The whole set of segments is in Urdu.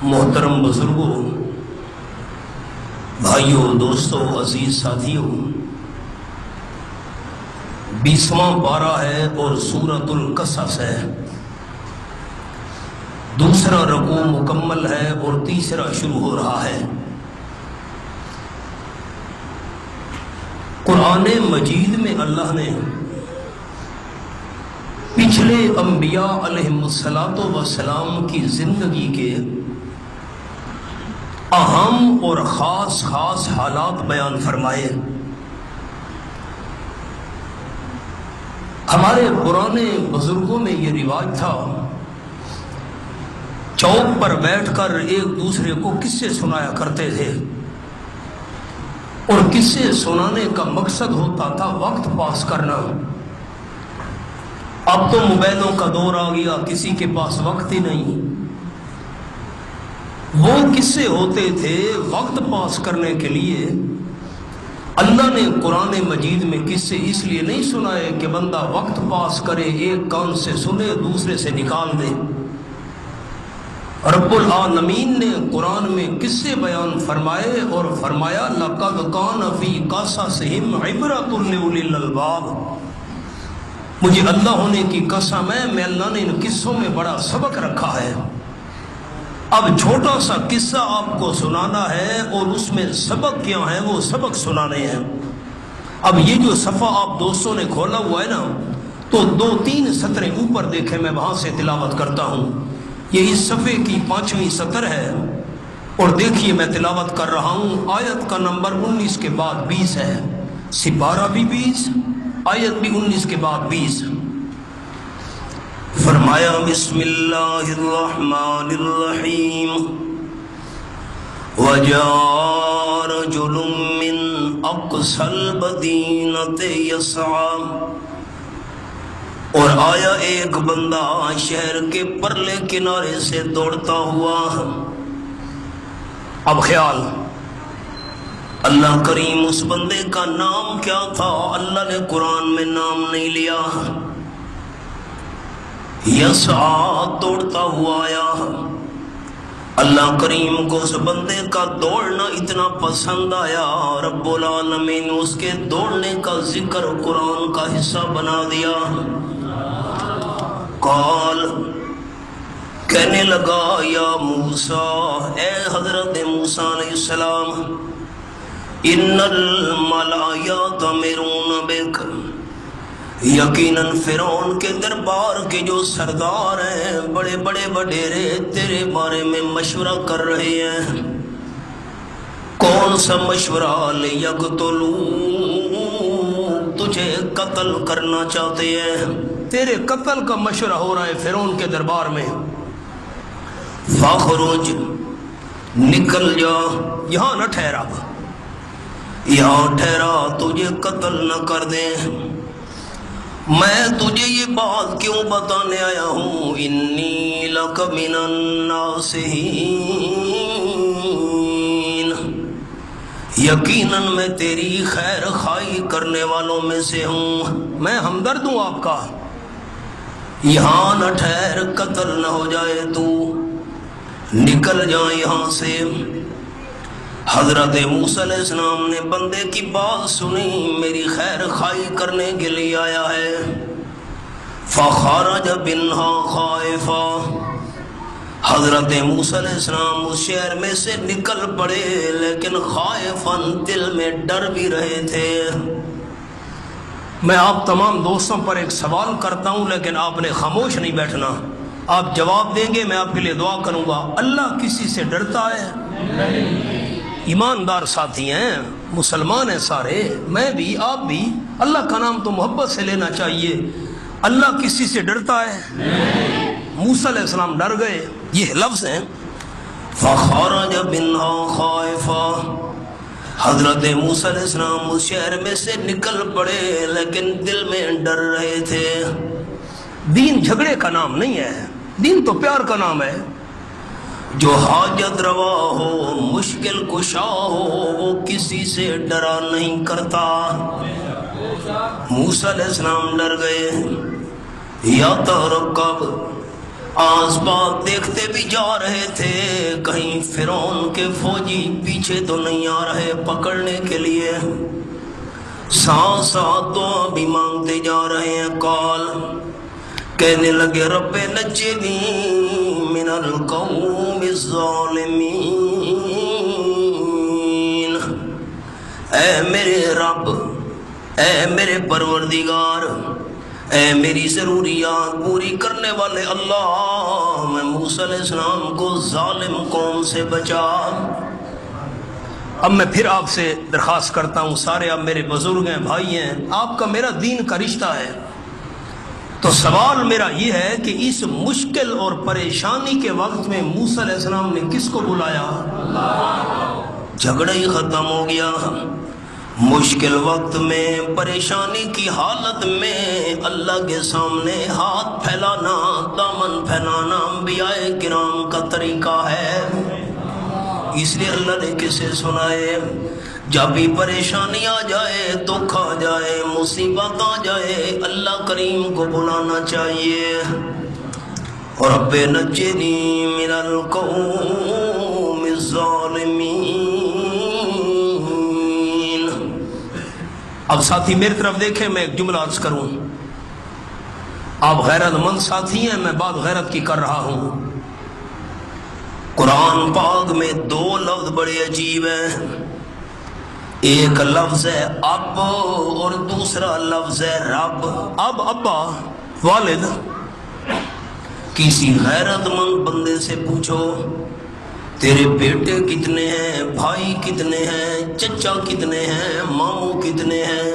محترم بزرگوں، بھائیوں، دوستوں، عزیز ساتھیوں، 20واں پارہ ہے اور سورۃ القصص ہے۔ دوسرا رکوع مکمل ہے اور تیسرا شروع ہو رہا ہے۔ قرآن مجید میں اللہ نے پچھلے انبیاء علیہم السلام کی زندگی کے اہم اور خاص حالات بیان فرمائے۔ ہمارے پرانے بزرگوں میں یہ رواج تھا، چوک پر بیٹھ کر ایک دوسرے کو قصے سنایا کرتے تھے، اور قصے سنانے کا مقصد ہوتا تھا وقت پاس کرنا۔ اب تو موبائلوں کا دور آ گیا، کسی کے پاس وقت ہی نہیں۔ وہ قصے ہوتے تھے وقت پاس کرنے کے لیے۔ اللہ نے قرآن مجید میں قصے اس لیے نہیں سنائے کہ بندہ وقت پاس کرے، ایک کان سے سنے دوسرے سے نکال دے۔ رب العالمین نے قرآن میں قصے بیان فرمائے اور فرمایا لَقَدْ كَانَ فِي قَصَصِهِمْ عِبْرَةٌ لِأُولِي الْأَلْبَابِ۔ مجھے اللہ ہونے کی قسم ہے، میں اللہ نے ان قصوں میں بڑا سبق رکھا ہے۔ اب چھوٹا سا قصہ آپ کو سنانا ہے اور اس میں سبق کیا ہے وہ سبق سنانے ہیں۔ اب یہ جو صفحہ آپ دوستوں نے کھولا ہوا ہے نا، تو 2-3 سطریں اوپر دیکھیں، میں وہاں سے تلاوت کرتا ہوں۔ یہ اس صفحے کی 5ویں سطر ہے، اور دیکھیے میں تلاوت کر رہا ہوں۔ آیت کا نمبر 19 کے بعد 20 ہے، سپارہ بھی 20، آیت بھی 19 کے بعد 20۔ فرمایا بسم اللہ الرحمن الرحیم وَجَاءَ رَجُلٌ مِّنْ أَقْصَى الْمَدِينَةِ يَسْعَىٰ، اور آیا ایک بندہ شہر کے پرلے کنارے سے دوڑتا ہوا۔ اب خیال، اللہ کریم اس بندے کا نام کیا تھا؟ اللہ نے قرآن میں نام نہیں لیا۔ یسعیٰ، دوڑتا ہوا آیا۔ اللہ کریم کو اس بندے کا دوڑنا اتنا پسند آیا، رب العالمین اس کے دوڑنے کا ذکر قرآن کا حصہ بنا دیا۔ قال، کہنے لگا، یا موسیٰ، اے حضرت موسیٰ علیہ السلام، ان الملأ یأتمرون بک، یقیناً فرعون کے دربار کے جو سردار ہیں، بڑے بڑے وڈیرے تیرے بارے میں مشورہ کر رہے ہیں۔ کون سا مشورہ؟ لیقتلوک، تجھے قتل کرنا چاہتے ہیں، تیرے قتل کا مشورہ ہو رہا ہے فرعون کے دربار میں۔ فاخرج، نکل جا، یہاں نہ ٹھہرا، یہاں ٹھہرا، تجھے قتل نہ کر دیں۔ میں تجھے یہ بات کیوں بتانے آیا ہوں؟ انی لک من الناصحین، یقیناً میں تیری خیر خواہی کرنے والوں میں سے ہوں، میں ہمدرد ہوں آپ کا۔ یہاں نہ ٹھہر، قتل نہ ہو جائے تو، نکل جا یہاں سے۔ حضرت موسیٰ علیہ السلام نے بندے کی بات سنی، میری خیر خواہی کرنے کے لیے آیا ہے۔ فخرج منها خائفا، حضرت موسیٰ علیہ السلام اس شہر میں سے نکل پڑے، لیکن خائفاً، دل میں ڈر بھی رہے تھے۔ میں آپ تمام دوستوں پر ایک سوال کرتا ہوں، لیکن آپ نے خاموش نہیں بیٹھنا، آپ جواب دیں گے، میں آپ کے لیے دعا کروں گا۔ اللہ کسی سے ڈرتا ہے؟ نہیں۔ ایماندار ساتھی ہیں، مسلمان ہیں سارے، میں بھی آپ بھی، اللہ کا نام تو محبت سے لینا چاہیے۔ اللہ کسی سے ڈرتا ہے؟ نہیں۔ موسیٰ علیہ السلام ڈر گئے، یہ لفظ ہیں فخرج منها خائفا، حضرت موسیٰ علیہ السلام اس شہر میں سے نکل پڑے، لیکن دل میں ڈر رہے تھے۔ دین جھگڑے کا نام نہیں ہے، دین تو پیار کا نام ہے۔ جو حاجت روا ہو، مشکل کشا ہو، وہ کسی سے ڈرا نہیں کرتا۔ موسیٰ علیہ السلام ڈر گئے۔ یا ترقب، آس پاس دیکھتے بھی جا رہے تھے کہیں فرعون کے فوجی پیچھے تو نہیں آ رہے پکڑنے کے لیے، ساتھ ساتھ دعا بھی مانگتے جا رہے ہیں۔ قال کہنے لگے رب نجنی من القوم الظالمین، اے میرے رب، اے میرے پروردگار، اے میری ضروریات پوری کرنے والے اللہ، میں موسیٰ علیہ السلام کو ظالم قوم سے بچا۔ اب میں پھر آپ سے درخواست کرتا ہوں، سارے آپ میرے بزرگ ہیں، بھائی ہیں، آپ کا میرا دین کا رشتہ ہے، تو سوال میرا یہ ہے کہ اس مشکل اور پریشانی کے وقت میں موسیٰ علیہ السلام نے کس کو بلایا؟ جھگڑا ہی ختم ہو گیا۔ مشکل وقت میں، پریشانی کی حالت میں اللہ کے سامنے ہاتھ پھیلانا، دامن پھیلانا انبیاء کرام کا طریقہ ہے۔ اس لیے اللہ نے کسے سنائے، جب بھی پریشانی آ جائے، دکھ آ جائے، مصیبت آ جائے، اللہ کریم کو بلانا چاہیے۔ رب نجنی من القوم الظالمین۔ اب ساتھی میری طرف دیکھیں، میں ایک جملہ عرض کروں، آپ غیرت مند ساتھی ہیں، میں بات غیرت کی کر رہا ہوں۔ قرآن پاک میں دو لفظ بڑے عجیب ہیں، ایک لفظ ہے اب اور دوسرا لفظ ہے رب۔ اب ابا والد، کسی غیرت مند بندے سے پوچھو تیرے بیٹے کتنے ہیں، بھائی کتنے ہیں، چچا کتنے ہیں، ماموں کتنے ہیں،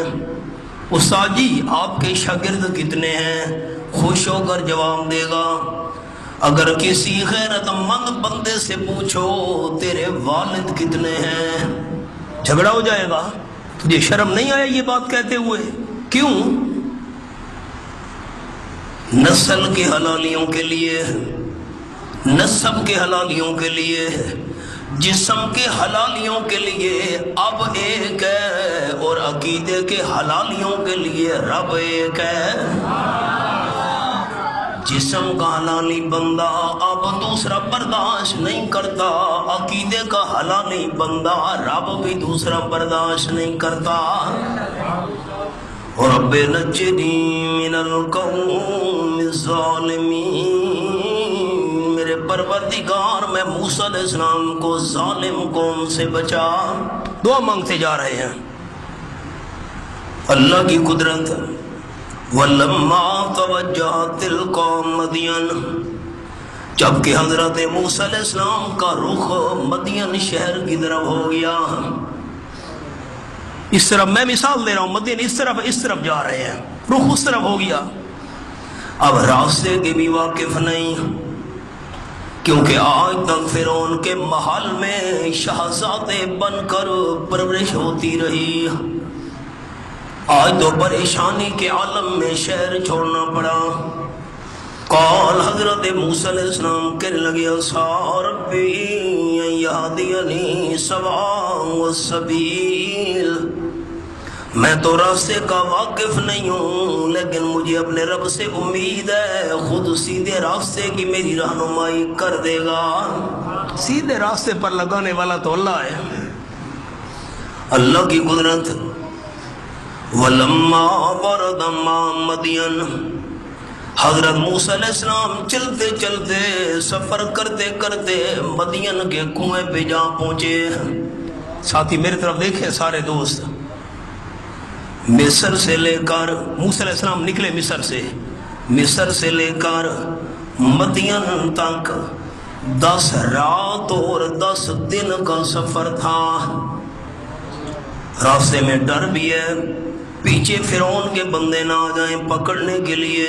استاد جی آپ کے شاگرد کتنے ہیں، خوش ہو کر جواب دے گا۔ اگر کسی غیرت مند بندے سے پوچھو تیرے والد کتنے ہیں، جھگڑا ہو جائے گا۔ تجھے شرم نہیں آیا یہ بات کہتے ہوئے؟ کیوں؟ نسل کے حلالیوں کے لیے، نسب کے حلالیوں کے لیے، جسم کے حلالیوں کے لیے اب ایک ہے، اور عقیدے کے حلالیوں کے لیے رب ایک ہے۔ جسم کا حلالی بندہ اب دوسرا برداشت نہیں کرتا، عقیدے کا حلالی بندہ رب بھی دوسرا برداشت نہیں کرتا۔ رب نجنی من القوم الظالمین، میرے پروردگار میں موسیٰ علیہ السلام کو ظالم قوم سے بچا۔ دعا مانگتے جا رہے ہیں، اللہ کی قدرت۔ وَلَمَّا تَوَجَّهَ تِلْقَى مَدْيَنَ، جبکہ حضرت موسیٰ علیہ السلام کا رخ مدین شہر کی طرف ہو گیا۔ اس طرف میں مثال دے رہا ہوں، مدین اس طرف جا رہے ہیں، رخ اس طرف ہو گیا۔ اب راستے کے بھی واقف نہیں، کیونکہ آج تک فرعون کے محل میں شہزادے بن کر پرورش ہوتی رہی، آج تو پریشانی کے عالم میں شہر چھوڑنا پڑا۔ قال حضرت موسیٰ علیہ السلام کہنے لگے عسیٰ ربی ان یہدینی سواء السبیل، میں تو راستے کا واقف نہیں ہوں، لیکن مجھے اپنے رب سے امید ہے خود سیدھے راستے کی میری رہنمائی کر دے گا۔ سیدھے راستے پر لگانے والا تو اللہ ہے، اللہ کی قدرت۔ وَلَمَّا وَرَدَ مَاءَ مَدْيَنَ، حضرت موسیٰ علیہ السلام چلتے چلتے، سفر کرتے کرتے مدین کے کنویں پہ جا پہنچے۔ ساتھی میری طرف دیکھیں سارے دوست، مصر سے لے کر موسیٰ علیہ السلام نکلے مصر سے لے کر مدین تک 10 رات اور 10 دن کا سفر تھا۔ راستے میں ڈر بھی ہے، پیچھے فرعون کے بندے نہ آ جائیں پکڑنے کے لیے،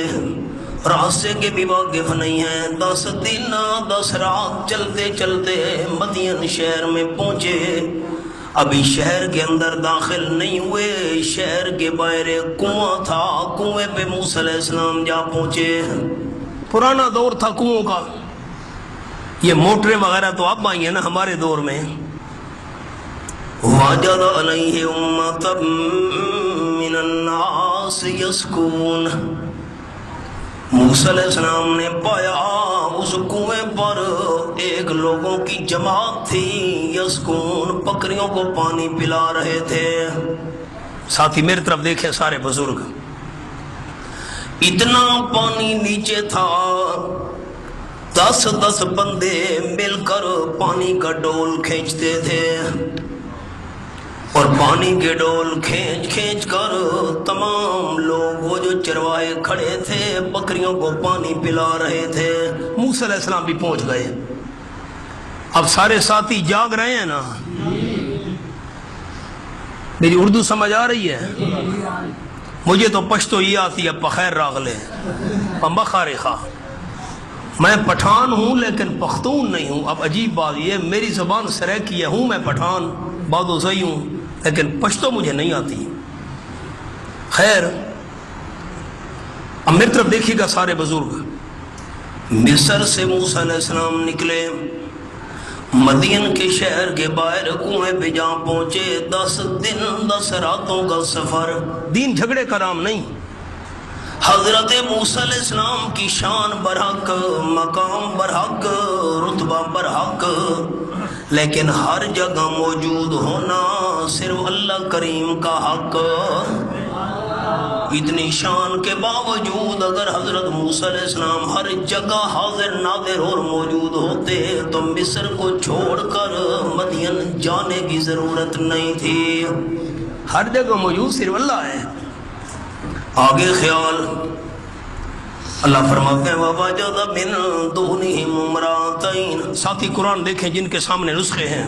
راستے کے بھی واقف نہیں ہیں۔ 10 دن 10 رات چلتے چلتے مدین شہر میں پہنچے۔ ابھی شہر کے اندر داخل نہیں ہوئے، شہر کے باہر ایک کنواں تھا، کنویں پہ موسیٰ علیہ السلام جا پہنچے۔ پرانا دور تھا کنووں کا، یہ موٹریں وغیرہ تو اب آئی ہیں نا ہمارے دور میں۔ وَجَدَ عَلَيْهِ أُمَّةً مِّنَ النَّاسِ يَسْكُونَ، موسیٰ علیہ السلام نے پایا اس کنویں پر ایک لوگوں کی جماعت تھی، یسکون بکریوں کو پانی پلا رہے تھے۔ ساتھی میری طرف دیکھیں سارے بزرگ، اتنا پانی نیچے تھا، 10 بندے مل کر پانی کا ڈول کھینچتے تھے، اور پانی کے ڈول کھینچ کر تمام لوگ وہ جو چروائے کھڑے تھے بکریوں کو پانی پلا رہے تھے۔ موسیٰ علیہ السلام بھی پہنچ گئے۔ اب سارے ساتھی جاگ رہے ہیں نا؟ میری اردو سمجھ آ رہی ہے؟ مجھے تو پشتو یہ آتی ہے، بخیر راغلے بخارے خواہ۔ میں پٹھان ہوں لیکن پختون نہیں ہوں۔ اب عجیب بات یہ، میری زبان سریکی ہے، ہوں میں پٹھان، بادو صحیح ہوں، لیکن پشتو مجھے نہیں آتی۔ خیر، اب میری طرف دیکھیے گا سارے بزرگ۔ مصر سے موسیٰ علیہ السلام نکلے، مدین کے شہر کے باہر کنویں پہ جا پہنچے۔ 10 دن 10 راتوں کا سفر، دین جھگڑے کا نام نہیں۔ حضرت موسیٰ علیہ السلام کی شان برحق، مقام برحق، رتبہ برحق، لیکن ہر جگہ موجود ہونا صرف اللہ کریم کا حق۔ اتنی شان کے باوجود اگر حضرت موسیٰ علیہ السلام ہر جگہ حاضر ناظر اور موجود ہوتے تو مصر کو چھوڑ کر مدین جانے کی ضرورت نہیں تھی۔ ہر جگہ موجود صرف اللہ ہے۔ آگے خیال، اللہ فرماتے ہیں وَوَجَدَ مِن دُونِهِمْ امْرَأَتَيْنِ۔ ساتھی قرآن دیکھیں جن کے سامنے نسخے ہیں۔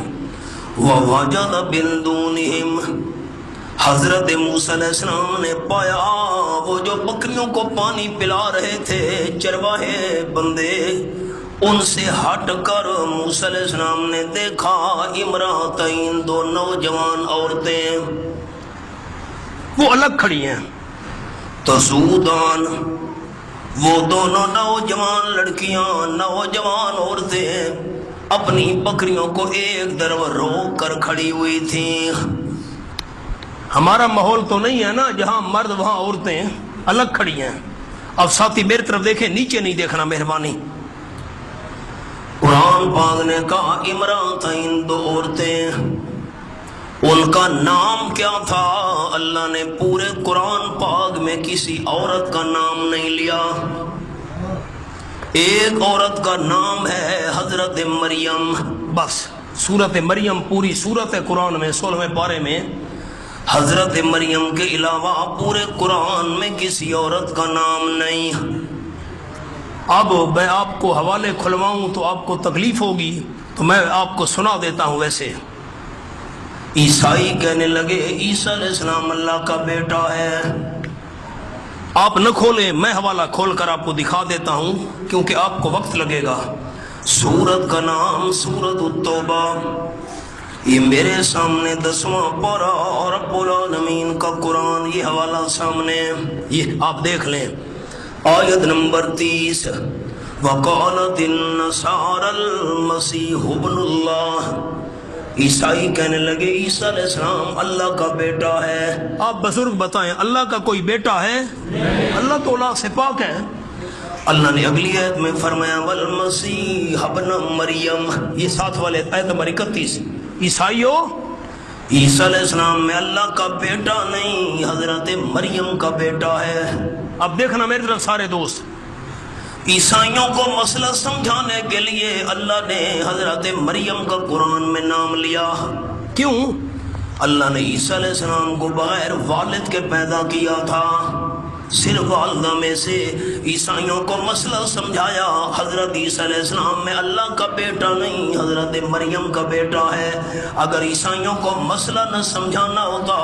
وَوَجَدَ مِن دُونِهِمْ، حضرت موسیٰ علیہ السلام نے پایا وہ جو بکریوں کو پانی پلا رہے تھے چرواہے بندے، ان سے ہٹ کر موسیٰ علیہ السلام نے دیکھا امرأتین، 2 نوجوان عورتیں، وہ الگ کھڑی ہیں۔ تسودان، وہ دونوں نوجوان لڑکیاں، نوجوان عورتیں اپنی بکریوں کو ایک طرف روک کر کھڑی ہوئی تھیں۔ ہمارا ماحول تو نہیں ہے نا جہاں مرد وہاں عورتیں الگ کھڑی ہیں۔ اب ساتھی میری طرف دیکھیں، نیچے نہیں دیکھنا مہربانی۔ قرآن پاک نے کہا امرأتین، 2 عورتیں، ان کا نام کیا تھا؟ اللہ نے پورے قرآن پاک میں کسی عورت کا نام نہیں لیا۔ ایک عورت کا نام ہے حضرت مریم، بس۔ سورت مریم پوری سورت قرآن میں 16ویں پارے میں حضرت مریم کے علاوہ پورے قرآن میں کسی عورت کا نام نہیں۔ اب میں آپ کو حوالے کھلواؤں تو آپ کو تکلیف ہوگی، تو میں آپ کو سنا دیتا ہوں۔ ویسے عیسائی کہنے لگے عیسیٰ علیہ السلام اللہ کا بیٹا ہے۔ آپ نہ کھولیں، میں حوالہ کھول کر آپ کو دکھا دیتا ہوں کیونکہ آپ کو وقت لگے گا۔ سورت کا نام سورت التوبہ، یہ میرے سامنے 10واں پارہ اور رب العالمین کا قرآن، یہ حوالہ سامنے، یہ آپ دیکھ لیں۔ آیت نمبر 30، وَقَالَتِ النَّصَارَى الْمَسِيحُ ابْنُ اللَّهِ، عیسائی کہنے لگے عیسیٰ علیہ السلام اللہ کا بیٹا ہے۔ آپ بزرگ بتائیں اللہ کا کوئی بیٹا ہے؟ اللہ تو اولاد سے پاک ہے۔ اللہ نے اگلی آیت میں فرمایا والمسیح ابن مریم، یہ ساتھ والے آیت نمبر 31۔ عیسائیوں، عیسیٰ علیہ السلام میں اللہ کا بیٹا نہیں، حضرت مریم کا بیٹا ہے۔ اب دیکھنا میری طرف سارے دوست، عیسائیوں کو مسئلہ سمجھانے کے لیے اللہ نے حضرت مریم کا قرآن میں نام لیا۔ کیوں؟ اللہ نے عیسیٰ علیہ السلام کو بغیر والد کے پیدا کیا تھا، صرف والدہ میں سے۔ عیسائیوں کو مسئلہ سمجھایا حضرت عیسیٰ علیہ السلام میں اللہ کا بیٹا نہیں، حضرت مریم کا بیٹا ہے۔ اگر عیسائیوں کو مسئلہ نہ سمجھانا ہوتا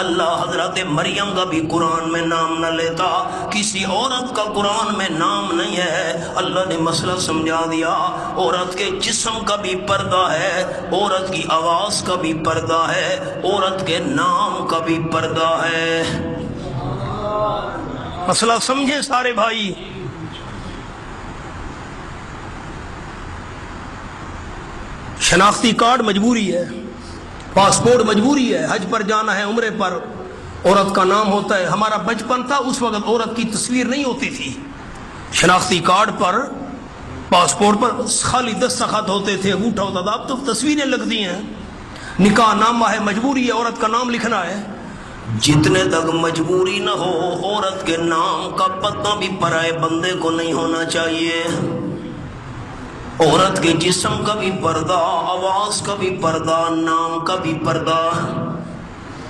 اللہ حضرت مریم کا بھی قرآن میں نام نہ لیتا، کسی عورت کا قرآن میں نام نہیں ہے۔ اللہ نے مسئلہ سمجھا دیا، عورت کے جسم کا بھی پردہ ہے، عورت کی آواز کا بھی پردہ ہے، عورت کے نام کا بھی پردہ ہے۔ مسئلہ سمجھے سارے بھائی۔ شناختی کارڈ مجبوری ہے، پاسپورٹ مجبوری ہے، حج پر جانا ہے، عمرے پر عورت کا نام ہوتا ہے۔ ہمارا بچپن تھا اس وقت عورت کی تصویر نہیں ہوتی تھی، شناختی کارڈ پر، پاسپورٹ پر خالی دستخط ہوتے تھے، انگوٹھا ہوتا تھا، اب تو تصویریں لگتی ہیں۔ نکاح نامہ ہے، مجبوری ہے، عورت کا نام لکھنا ہے۔ جتنے تک مجبوری نہ ہو عورت کے نام کا پتہ بھی پرائے بندے کو نہیں ہونا چاہیے۔ عورت کے جسم کا بھی پردہ، آواز کا بھی پردہ، نام کا بھی پردہ۔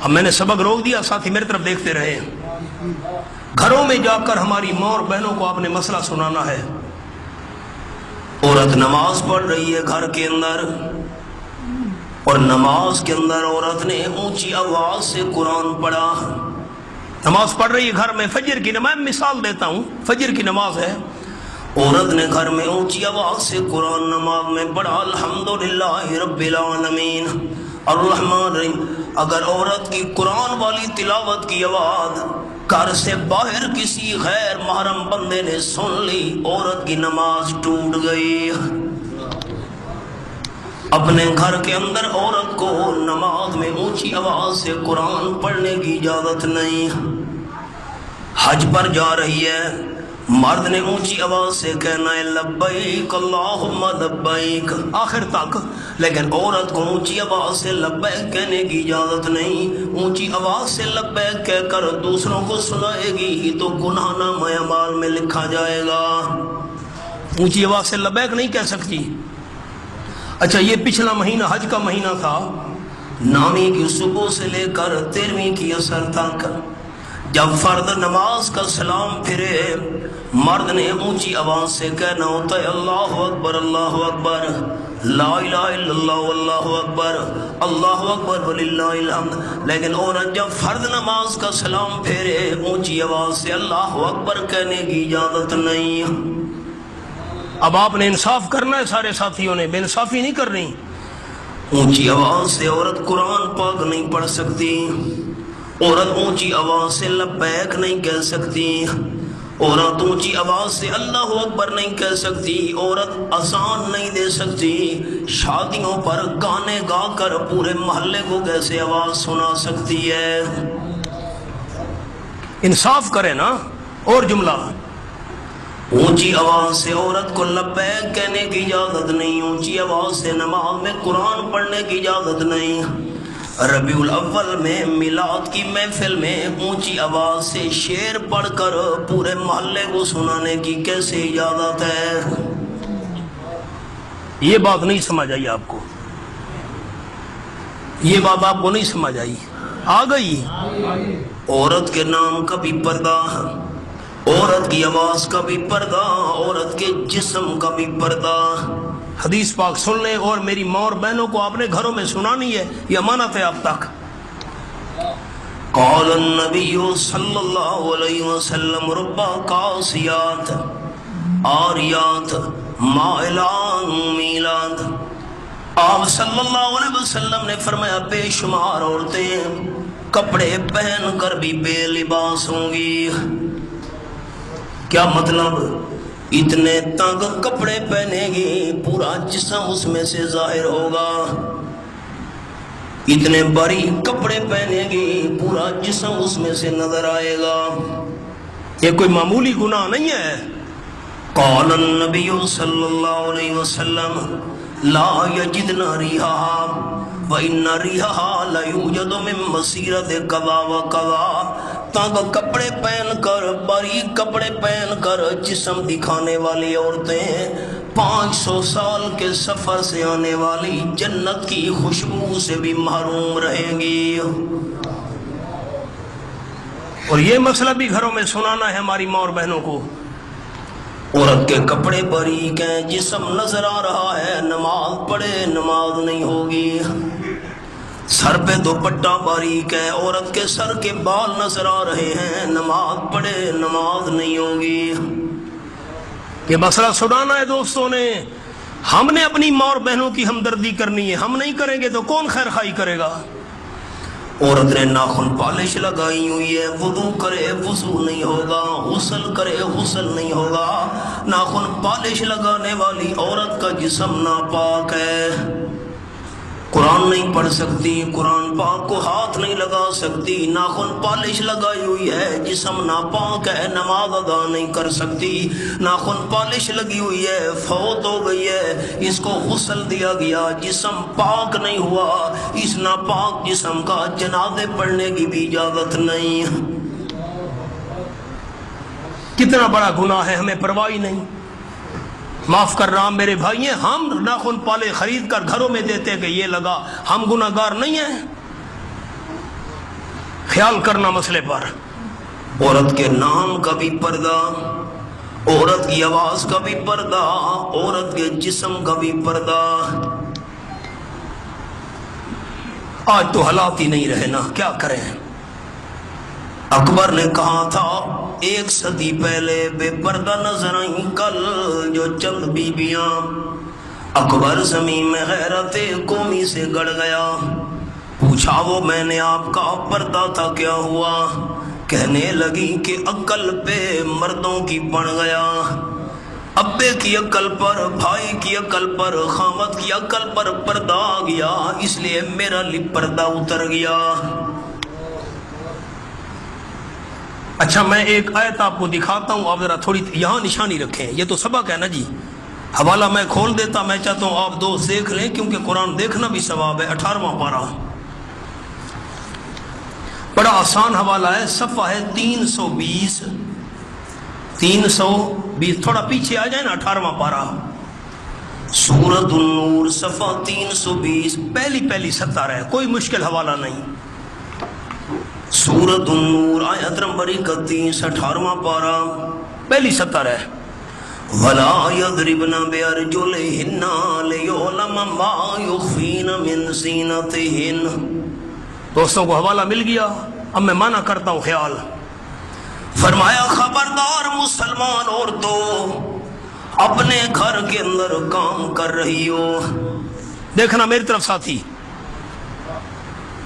اب میں نے سبق روک دیا، ساتھی میری طرف دیکھتے رہے۔ گھروں میں جا کر ہماری ماں اور بہنوں کو آپ نے مسئلہ سنانا ہے۔ عورت نماز پڑھ رہی ہے گھر کے اندر، اور نماز کے اندر عورت نے اونچی آواز سے قرآن پڑھا۔ نماز پڑھ رہی ہے گھر میں، فجر کی نماز، مثال دیتا ہوں، فجر کی نماز ہے، عورت نے گھر میں اونچی آواز سے قرآن نماز میں پڑھا، الحمدللہ رب العالمین الرحمن الرحیم۔ اگر عورت کی قرآن والی تلاوت کی آواز گھر سے باہر کسی غیر محرم بندے نے سن لی، عورت کی نماز ٹوٹ گئی۔ اپنے گھر کے اندر عورت کو نماز میں اونچی آواز سے قرآن پڑھنے کی اجازت نہیں۔ حج پر جا رہی ہے، مرد نے اونچی آواز سے کہنا ہے لبیک اللہم لبیک آخر تک، لیکن عورت کو اونچی آواز سے لبیک کہنے کی اجازت نہیں۔ اونچی آواز سے لبیک کہہ کر دوسروں کو سنائے گی تو گناہ نامہ اعمال میں لکھا جائے گا۔ اونچی آواز سے لبیک نہیں کہہ سکتی۔ اچھا، یہ پچھلا مہینہ حج کا مہینہ تھا، 9ویں کی صبح سے لے کر 13ویں کی عصر تک، جب فرد نماز کا سلام پھرے، مرد نے اونچی آواز سے کہنا ہوتا ہے اللہ اکبر اللہ اکبر لا الہ الا اللہ واللہ اکبر اللہ اکبر وللہ الحمد، لیکن عورت جب فرد نماز کا سلام پھیرے اونچی آواز سے اللہ اکبر کہنے کی اجازت نہیں۔ اب آپ نے انصاف کرنا ہے، سارے ساتھیوں نے بے انصافی نہیں کرنی۔ اونچی آواز سے عورت قرآن پاک نہیں پڑھ سکتی، عورت اونچی آواز سے لبیک نہیں کہہ سکتی، عورت اونچی آواز سے اللہ اکبر نہیں کہہ سکتی، عورت اذان نہیں دے سکتی، شادیوں پر گانے گا کر پورے محلے کو کیسے آواز سنا سکتی ہے؟ انصاف کرے نا۔ اور جملہ، اونچی آواز سے عورت کو لبیک کہنے کی اجازت نہیں، اونچی آواز سے نماز میں قرآن پڑھنے کی اجازت نہیں۔ ربیع الاول میں میلاد کی محفل میں اونچی آواز سے شعر پڑھ کر پورے محلے کو سنانے کی کیسے اجازت ہے؟ یہ بات نہیں سمجھ آئی آپ کو، یہ بات آپ کو نہیں سمجھ آئی؟ آ گئی؟ عورت کے نام کا بھی پردہ، عورت کی آواز کا بھی پردہ، عورت کے جسم کا بھی پردہ۔ حدیث پاک سن لیں، اور میری ماں اور بہنوں کو آپ نے گھروں میں سنانی ہے، یہ امانت ہے آپ تک۔ قال النبی صلی اللہ علیہ وسلم رب قاسیات عاریات مائلات میلاد۔ آپ صلی اللہ علیہ وسلم نے فرمایا بے شمار عورتیں کپڑے پہن کر بھی بے لباس ہوں گی۔ کیا مطلب؟ اتنے تنگ کپڑے پہنے گی پورا جسم اس میں سے ظاہر ہوگا، اتنے باری کپڑے پہنے گی پورا جسم اس میں سے نظر آئے گا۔ یہ کوئی معمولی گناہ نہیں ہے۔ قال النبی صلی اللہ علیہ وسلم لا یجدن ریحہا وَإِنَّ رِيحَهَا لَيُوجَدُ مِن مَّسِيرَةِ قَضَا وَقَضَا۔ تنگ کپڑے پہن کر، باریک کپڑے پہن کر جسم دکھانے والی عورتیں 500 سال کے سفر سے آنے والی جنت کی خوشبو سے بھی محروم رہیں گی۔ اور یہ مسئلہ بھی گھروں میں سنانا ہے ہماری ماں اور بہنوں کو۔ عورت کے کپڑے باریک ہیں، جسم نظر آ رہا ہے، نماز پڑھے نماز نہیں ہوگی۔ سر پہ دوپٹہ باریک ہے، عورت کے سر کے بال نظر آ رہے ہیں، نماز پڑھے نماز نہیں ہوگی۔ یہ مسئلہ سنانا ہے دوستوں نے۔ ہم نے اپنی ماں اور بہنوں کی ہمدردی کرنی ہے، ہم نہیں کریں گے تو کون خیر خواہی کرے گا؟ عورت نے ناخن پالش لگائی ہوئی ہے، وضو کرے وضو نہیں ہوگا، غسل کرے غسل نہیں ہوگا۔ ناخن پالش لگانے والی عورت کا جسم ناپاک ہے۔ قرآن نہیں پڑھ سکتی، قرآن پاک کو ہاتھ نہیں لگا سکتی، ناخن پالش لگائی ہوئی ہے، جسم ناپاک ہے، نماز ادا نہیں کر سکتی، ناخن پالش لگی ہوئی ہے، فوت ہو گئی ہے، اس کو غسل دیا گیا، جسم پاک نہیں ہوا، اس ناپاک جسم کا جنازے پڑھنے کی بھی اجازت نہیں۔ کتنا بڑا گناہ ہے، ہمیں پرواہ نہیں۔ معاف کر رہا میرے بھائی، ہم ناخن پالے خرید کر گھروں میں دیتے کہ یہ لگا، ہم گناہگار نہیں ہیں؟ خیال کرنا مسئلے پر۔ عورت کے نام کا بھی پردہ، عورت کی آواز کا بھی پردہ، عورت کے جسم کا بھی پردہ۔ آج تو حالات ہی نہیں رہے نا، کیا کریں؟ اکبر نے کہا تھا 1 صدی پہلے بے پردہ نظر آئیں کل جو چند بیبیاں، اکبر زمین میں غیرت قومی سے گڑ گیا۔ پوچھا وہ میں نے آپ کا پردہ تھا کیا ہوا؟ کہنے لگی کہ عقل پہ مردوں کی بڑھ گیا، ابے کی عقل پر، بھائی کی عقل پر، خامد کی عقل پر پردہ آ گیا، اس لیے میرا پردہ اتر گیا۔ اچھا میں ایک آیت آپ کو دکھاتا ہوں، آپ ذرا تھوڑی یہاں نشانی رکھیں، یہ تو سبق ہے نا جی۔ حوالہ میں کھول دیتا، میں چاہتا ہوں آپ دوست دیکھ لیں کیونکہ قرآن دیکھنا بھی ثواب ہے۔ 18واں پارہ، بڑا آسان حوالہ ہے، صفحہ ہے 320، 320، تھوڑا پیچھے آ جائیں نا، 18واں پارہ، سورۃ النور، صفحہ 320، پہلی سطر ہے، کوئی مشکل حوالہ نہیں۔ سورۃ النور آیت نمبر 31، 18واں پارہ، پہلی سطر ہے۔ وَلَا يَضْرِبْنَ بِأَرْجُلِهِنَّ لِيُعْلَمَ مَا يُخْفِينَ مِنْ زِينَتِهِنَّ۔ دوستوں کو حوالہ مل گیا، اب میں مانا کرتا ہوں خیال۔ فرمایا خبردار مسلمان عورتوں، اپنے گھر کے اندر کام کر رہی ہو، دیکھنا میری طرف ساتھی،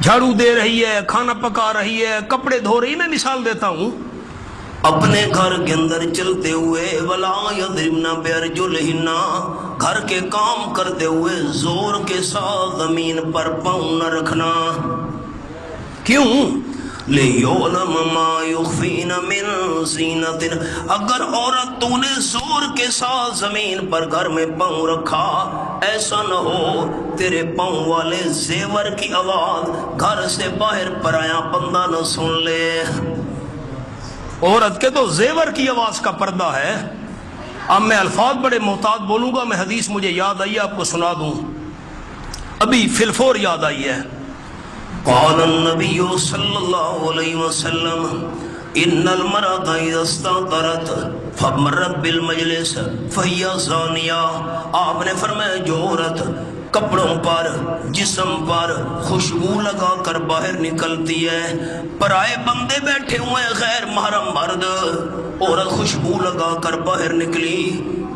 جھاڑو دے رہی ہے، کھانا پکا رہی ہے، کپڑے دھو رہی، میں مثال دیتا ہوں، اپنے گھر کے اندر چلتے ہوئے، ولا یضربن بارجلہن، گھر کے کام کرتے ہوئے زور کے ساتھ زمین پر پاؤں نہ رکھنا۔ کیوں؟ لِيُعْلَمَ مَا يُخْفِينَ مِنْ زِينَتِهِنَّ، اگر عورت تو نے زور کے ساتھ زمین پر گھر میں پاؤں رکھا، ایسا نہ ہو تیرے پاؤں والے زیور کی آواز گھر سے باہر پرایا بندہ نہ سن لے۔ عورت کے تو زیور کی آواز کا پردہ ہے۔ اب میں الفاظ بڑے محتاط بولوں گا، میں حدیث مجھے یاد آئی آپ کو سنا دوں، ابھی فی الفور یاد آئی ہے۔ قال النبی صلی اللہ علیہ وسلم ان المرأة اذا استطرت فمرت بالمجلس فہی زانیہ، آپ نے فرمایا جو عورت کپڑوں پر، جسم پر خوشبو لگا کر باہر نکلتی ہے، پرائے بندے بیٹھے ہوئے غیر محرم مرد، عورت خوشبو لگا کر باہر نکلی،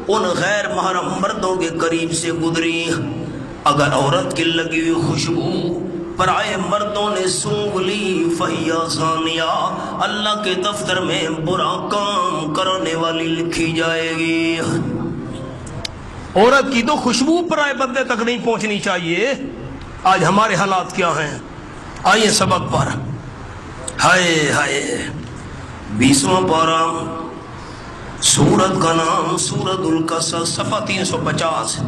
ان غیر محرم مردوں کے قریب سے گزری، اگر عورت کی لگی ہوئی خوشبو پرائے مردوں نے سونگھ لی، فہی زانیہ، اللہ کے دفتر میں برا کام کرنے والی لکھی جائے گی۔ عورت کی تو خوشبو پرائے بندے تک نہیں پہنچنی چاہیے۔ آج ہمارے حالات کیا ہیں؟ آئیے سبق پر۔ ہائے ہائے، 20واں پارہ، سورت کا نام سورۃ القصص، صفحہ 350،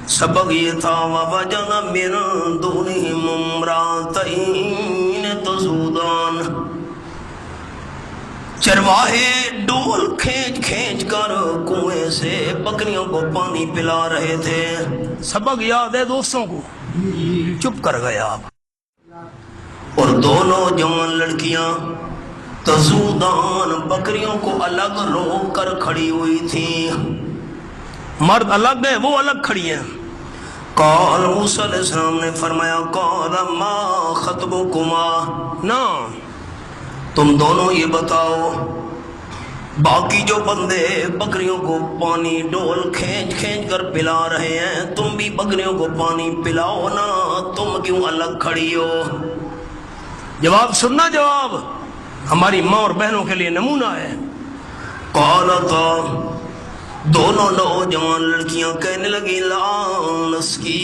سبق یہ تھا وَوَجَدَ مِن دُونِهِمْ امْرَأَتَيْنِ تَذُودَانِ، چرواہے ڈول کھینچ کر کنویں سے بکریوں کو پانی پلا رہے تھے۔ سبق یاد ہے دوستوں کو؟ چپ کر گئے آپ۔ اور دونوں جوان لڑکیاں تذودان، بکریوں کو الگ روک کر کھڑی ہوئی تھیں، مرد الگ ہے، وہ الگ کھڑی ہیں۔ قال موسیٰ علیہ السلام نے فرمایا قال ما خطبکما، نا تم دونوں یہ بتاؤ، باقی جو بندے بکریوں کو پانی ڈول کھینچ کر پلا رہے ہیں، تم بھی بکریوں کو پانی پلاؤ نا، تم کیوں الگ کھڑی ہو؟ جواب سننا، جواب ہماری ماں اور بہنوں کے لیے نمونہ ہے۔ قالتا، دونوں نوجوان لڑکیاں کہنے لگی لا نسکی،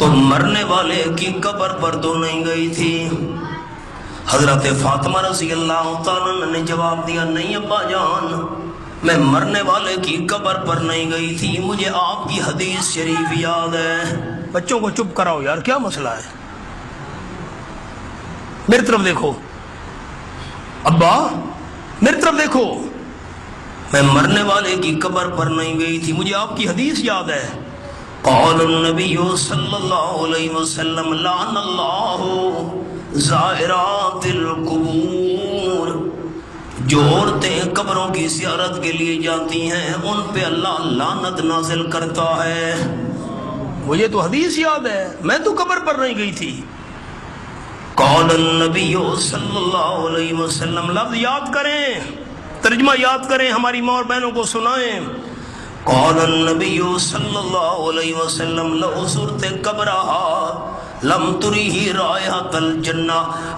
تو مرنے والے کی قبر پر تو نہیں گئی تھی؟ حضرت فاطمہ رضی اللہ تعالیٰ نے جواب دیا نہیں ابا جان، میں مرنے والے کی قبر پر نہیں گئی تھی، مجھے آپ کی حدیث شریف یاد ہے۔ بچوں کو چپ کراؤ یار، کیا مسئلہ ہے؟ میری طرف دیکھو ابا، میری طرف دیکھو، میں مرنے والے کی قبر پر نہیں گئی تھی، مجھے آپ کی حدیث یاد ہے۔ قال النبی صلی اللہ علیہ وسلم لعن اللہ زائرات القبور، جو عورتیں قبروں کی زیارت کے لیے جاتی ہیں ان پہ اللہ لعنت نازل کرتا ہے۔ مجھے تو حدیث یاد ہے، میں تو قبر پر نہیں گئی تھی۔ قال النبی صلی اللہ علیہ وسلم، لفظ یاد کریں، ترجمہ یاد کریں، ہماری ماں اور بہنوں کو سنائیں۔ قال النبی صلی اللہ علیہ وسلم لو زرت قبرہا لم تریہ رائحۃ الجنہ،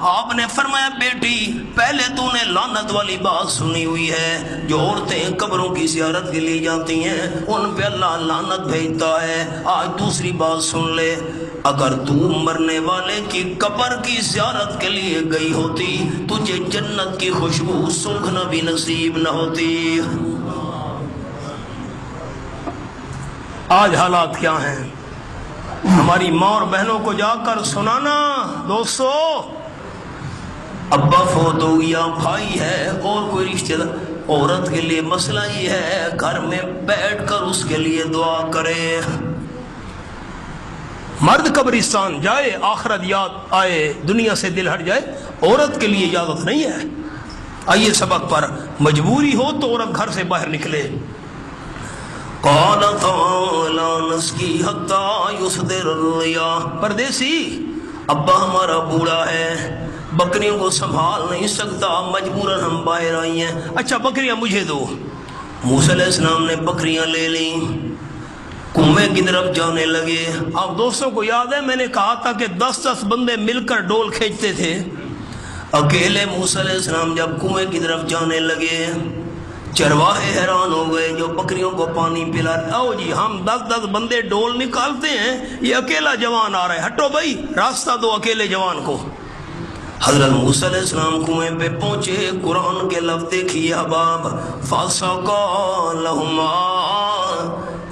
آپ نے فرمایا بیٹی پہلے تو نے لعنت والی بات سنی ہوئی ہے، جو عورتیں قبروں کی زیارت کے لیے جاتی ہیں ان پہ اللہ لعنت بھیجتا ہے۔ آج دوسری بات سن لے، اگر تو مرنے والے کی قبر کی زیارت کے لیے گئی ہوتی تجھے جنت کی خوشبو سونگھنا بھی نصیب نہ ہوتی۔ آج حالات کیا ہیں؟ ہماری ماں اور بہنوں کو جا کر سنانا، دوستو ابا فوت ہو گیا، بھائی ہے اور کوئی رشتہ دار، عورت کے لیے مسئلہ یہ ہے گھر میں بیٹھ کر اس کے لیے دعا کرے۔ مرد قبرستان جائے آخرت یاد آئے، دنیا سے دل ہٹ جائے، عورت کے لیے اجازت نہیں ہے۔ آئیے سبق پر، مجبوری ہو تو عورت گھر سے باہر نکلے۔ قال تعالی نسقی حتی یصدر الریاح، پردیسی ابا ہمارا بوڑھا ہے، بکریوں کو سنبھال نہیں سکتا، مجبوراً ہم باہر آئی ہیں، اچھا بکریاں مجھے دو۔ موسیٰ علیہ السلام نے بکریاں لے لیں، کنویں کی طرف جانے لگے۔ اب دوستوں کو یاد ہے میں نے کہا تھا کہ 10 بندے مل کر ڈول کھینچتے تھے، اکیلے موسیٰ علیہ السلام جب کنویں کی طرف جانے لگے چرواہے حیران ہو گئے جو بکریوں کو پانی پلا رہے، آؤ جی ہم 10 بندے ڈول نکالتے ہیں، یہ اکیلا جوان آ رہا ہے، ہٹو بھائی راستہ دو اکیلے جوان کو۔ حضرت موسیٰ علیہ السلام کنویں پہ پہنچے، قرآن کے لفظ دیکھیے احباب، فَسَقَا لَهُمَا،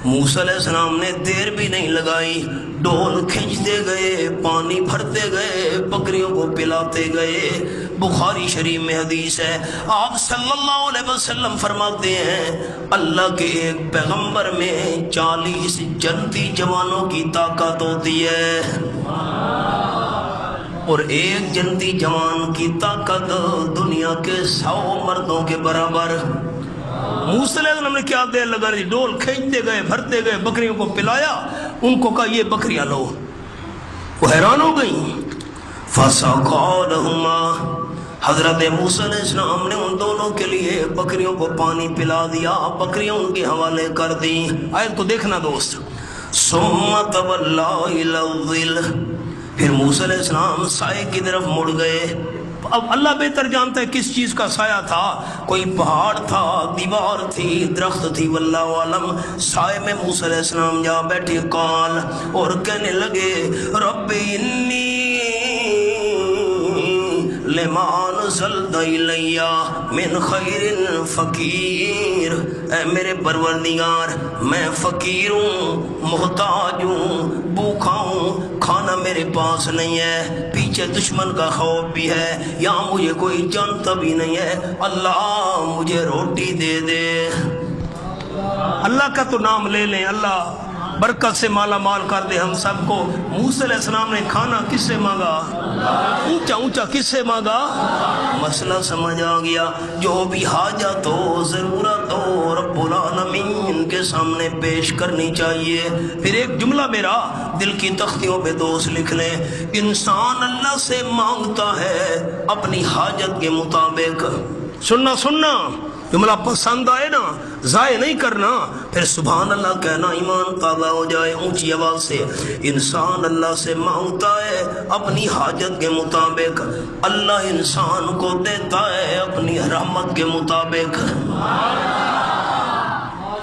موسیٰ علیہ السلام نے دیر بھی نہیں لگائی، ڈول کھینچتے گئے، پانی بھرتے گئے، بکریوں کو پلاتے گئے۔ بخاری شریف میں حدیث ہے، آپ صلی اللہ علیہ وسلم فرماتے ہیں اللہ کے ایک پیغمبر میں 40 جنتی جوانوں کی طاقت ہوتی ہے، اور ایک جنتی جوان کی طاقت دنیا کے 100 مردوں کے برابر۔ موسیٰ علیہ السلام نے کیا دیر لگا رہی، ڈول کھینچتے گئے، بھرتے گئے، بکریوں کو پلایا، ان کو کہا یہ بکریاں لو، وہ حیران ہو گئیں۔ فَسَقَا لَهُمَا، حضرت موسیٰ علیہ السلام نے ان دونوں کے لیے بکریوں کو پانی پلا دیا، بکریاں ان کے حوالے کر دیں۔ آیت کو دیکھنا دوست، ثُمَّ تَوَلَّىٰ إِلَى الظِّلِّ، پھر موسیٰ علیہ السلام سائے کی طرف مڑ گئے۔ اب اللہ بہتر جانتا ہے کس چیز کا سایہ تھا، کوئی پہاڑ تھا، دیوار تھی، درخت تھی، واللہ عالم۔ سائے میں موسیٰ علیہ السلام جا بیٹھے، قال، اور کہنے لگے رب انی لما انزلت الی من خیر فقیر، اے میرے پروردگار میں فقیر ہوں، محتاج ہوں، بھوکا ہوں، کھانا میرے پاس نہیں ہے، پیچھے دشمن کا خوف بھی ہے، یہاں مجھے کوئی جانتا بھی نہیں ہے، اللہ مجھے روٹی دے دے۔ اللہ کا تو نام لے لیں، اللہ برکت سے مالا مال کر دے ہم سب کو۔ موسیٰ علیہ السلام نے کھانا کس سے مانگا؟ اونچا اونچا کس سے مانگا؟ مسئلہ سمجھ آ گیا، جو بھی حاجت ہو، ضرورت ہو، رب العالمین کے سامنے پیش کرنی چاہیے۔ پھر ایک جملہ میرا دل کی تختیوں پہ دوست لکھ لیں، انسان اللہ سے مانگتا ہے اپنی حاجت کے مطابق۔ سننا جملہ پسند آئے نا، ضائع نہیں کرنا، پھر سبحان اللہ کہنا، ایمان تازہ ہو جائے اونچی آواز سے۔ انسان اللہ سے مانگتا ہے اپنی حاجت کے مطابق، اللہ انسان کو دیتا ہے اپنی رحمت کے مطابق۔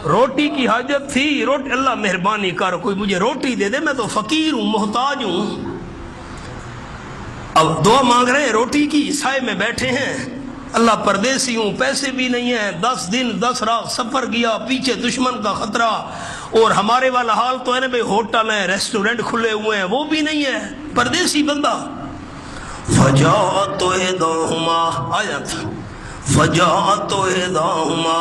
روٹی کی حاجت تھی، روٹی، اللہ مہربانی کر کوئی مجھے روٹی دے دے، میں تو فقیر ہوں، محتاج ہوں۔ اب دعا مانگ رہے ہیں روٹی کی، سائے میں بیٹھے ہیں، اللہ پردیسی ہوں، پیسے بھی نہیں ہیں، 10 دن 10 رات سفر کیا، پیچھے دشمن کا خطرہ، اور ہمارے والا حال تو ہے نا بھائی، ہوٹل ہیں، ریسٹورنٹ کھلے ہوئے ہیں، وہ بھی نہیں ہے، پردیسی بندہ۔ فجاءت احداہما، آیت فجاءت احداہما،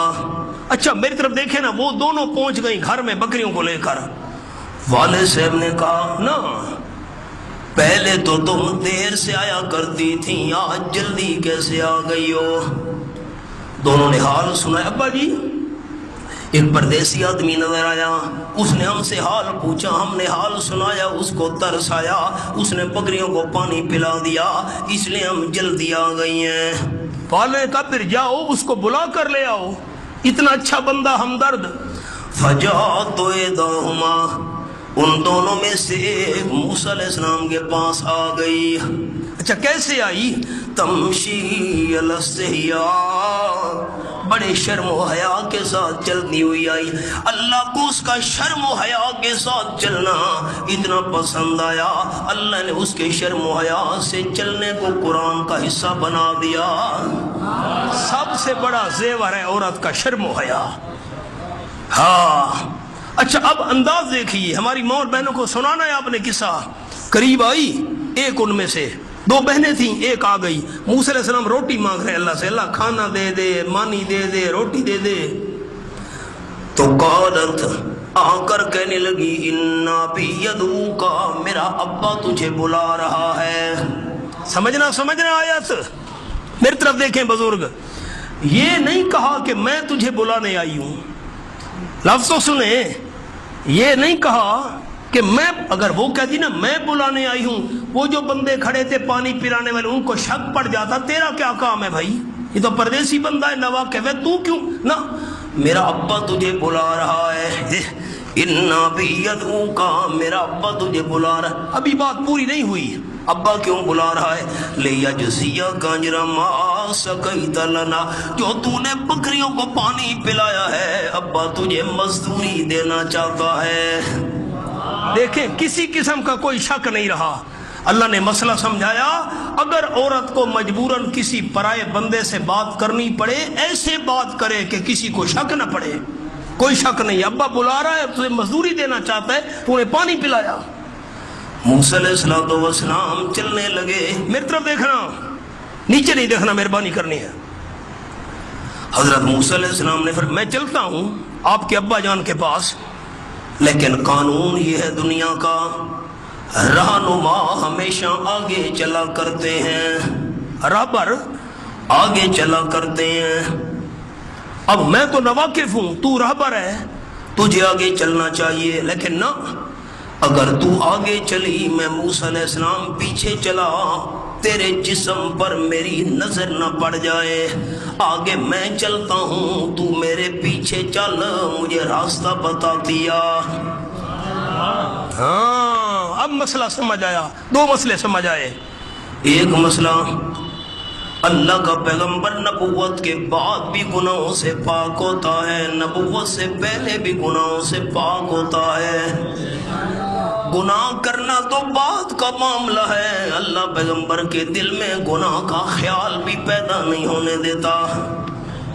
اچھا میری طرف دیکھیں نا، وہ دونوں پہنچ گئی گھر میں بکریوں کو لے کر۔ والد صاحب نے کہا نا پہلے تو تم دیر سے آیا کرتی تھی، آج جلدی کیسے آ گئی ہو؟ دونوں نے حال سنا۔ ابا جی ایک پردیسی آدمی نظر آیا، اس نے ہم سے حال پوچھا، ہم نے حال سنایا، اس کو ترس آیا، اس نے بکریوں کو پانی پلا دیا، اس لیے ہم جلدی آ گئی ہیں۔ والد نے کہا پھر جاؤ اس کو بلا کر لے آؤ، اتنا اچھا بندہ ہمدرد۔ فجاءت احداہما، ان دونوں میں سے ایک موسیٰ علیہ السلام کے پاس آ گئی۔ اچھا کیسے آئی؟ تمشی علی استحیاء، بڑے شرم و حیا کے ساتھ چلتی ہوئی آئی۔ اللہ کو اس کا شرم و حیا کے ساتھ چلنا اتنا پسند آیا، اللہ نے اس کے شرم و حیا سے چلنے کو قرآن کا حصہ بنا دیا۔ سب سے بڑا زیور ہے عورت کا شرم و حیا۔ ہاں اچھا اب انداز دیکھیے، ہماری ماں اور بہنوں کو سنانا ہے آپ نے قصہ۔ قریب آئی ایک، ان میں سے 2 بہنیں تھیں، ایک آ گئی، موسیٰ علیہ السلام روٹی مانگ رہے ہیں اللہ سے، اللہ کھانا دے دے، مانی دے دے، روٹی دے دے۔ تو قالت، آ کر کہنے لگی، اِنَّ أَبِي يَدْعُوكَ، میرا ابا تجھے بلا رہا ہے۔ سمجھنا آیت، میری طرف دیکھیں بزرگ، یہ نہیں کہا کہ میں تجھے بلانے آئی ہوں، لفظ تو سنیں، یہ نہیں کہا کہ میں، اگر وہ کہتی نا میں بلانے آئی ہوں، وہ جو بندے کھڑے تھے پانی پلانے والے، ان کو شک پڑ جاتا تیرا کیا کام ہے بھائی، یہ تو پردیسی بندہ ہے، نواقف ہے، تو کیوں نہ، میرا ابا تجھے بلا رہا ہے، اِنَّ أَبِي يَدْعُوكَ، میرا ابا تجھے بلا رہا ہے۔ ابھی بات پوری نہیں ہوئی، ابا کیوں بلا رہا ہے؟ لِيَجْزِيَكَ أَجْرَ مَا سَقَيْتَ لَنَا، جو تو نے بکریوں کو پانی پلایا ہے، ابا تجھے مزدوری دینا چاہتا ہے۔ دیکھیں کسی قسم کا کوئی شک نہیں رہا، اللہ نے مسئلہ سمجھایا۔ اگر عورت کو مجبوراً کسی پرائے بندے سے بات کرنی پڑے، ایسے بات کرے کہ کسی کو شک نہ پڑے، کوئی شک نہیں، ابا بلا رہا ہے، تجھے مزدوری دینا چاہتا ہے، تو نے پانی پلایا۔ موسیٰ علیہ السلام چلنے لگے، میری طرف دیکھنا، نیچے نہیں دیکھنا، مہربانی کرنی ہے۔ حضرت موسیٰ علیہ السلام نے فرمایا میں چلتا ہوں آپ کے ابا جان کے پاس، لیکن قانون یہ ہے دنیا کا، رہنما ہمیشہ آگے چلا کرتے ہیں، رہبر آگے چلا کرتے ہیں۔ اب میں تو نواقف ہوں، تو رہبر ہے، تجھے آگے چلنا چاہیے، لیکن نہ، اگر تو آگے چلی، میں موسیٰ علیہ السلام پیچھے چلا، تیرے جسم پر میری نظر نہ پڑ جائے، آگے میں چلتا ہوں، تو میرے پیچھے چل، مجھے راستہ بتا دیا۔ ہاں اب مسئلہ سمجھ آیا، 2 مسئلے سمجھ آئے۔ ایک مسئلہ، اللہ کا پیغمبر نبوت کے بعد بھی گناہوں سے پاک ہوتا ہے، نبوت سے پہلے بھی گناہوں سے پاک ہوتا ہے۔ گناہ کرنا تو بعد کا معاملہ ہے، اللہ پیغمبر کے دل میں گناہ کا خیال بھی پیدا نہیں ہونے دیتا۔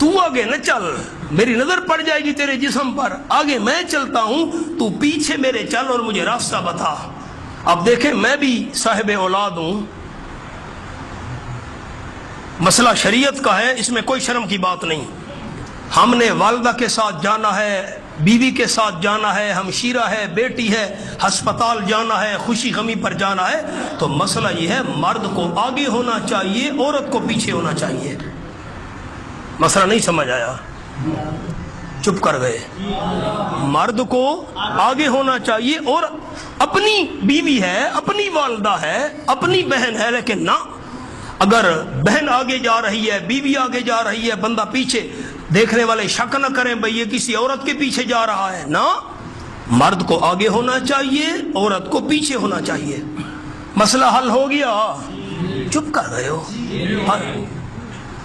تو آگے نہ چل، میری نظر پڑ جائے گی تیرے جسم پر، آگے میں چلتا ہوں، تو پیچھے میرے چل اور مجھے راستہ بتا۔ اب دیکھیں میں بھی صاحب اولاد ہوں، مسئلہ شریعت کا ہے، اس میں کوئی شرم کی بات نہیں، ہم نے والدہ کے ساتھ جانا ہے، بیوی کے ساتھ جانا ہے، ہمشیرہ ہے، بیٹی ہے، ہسپتال جانا ہے، خوشی غمی پر جانا ہے، تو مسئلہ یہ ہے مرد کو آگے ہونا چاہیے، عورت کو پیچھے ہونا چاہیے۔ مسئلہ نہیں سمجھ آیا؟ چپ کر گئے۔ مرد کو آگے ہونا چاہیے، اور اپنی بیوی ہے، اپنی والدہ ہے، اپنی بہن ہے، لیکن نہ، اگر بہن آگے جا رہی ہے، بیوی آگے جا رہی ہے، بندہ پیچھے، دیکھنے والے شک نہ کریں بھئی یہ کسی عورت کے پیچھے جا رہا ہے، نہ، مرد کو آگے ہونا چاہیے، عورت کو پیچھے ہونا چاہیے۔ مسئلہ حل ہو گیا؟ چپ کر گئے ہو؟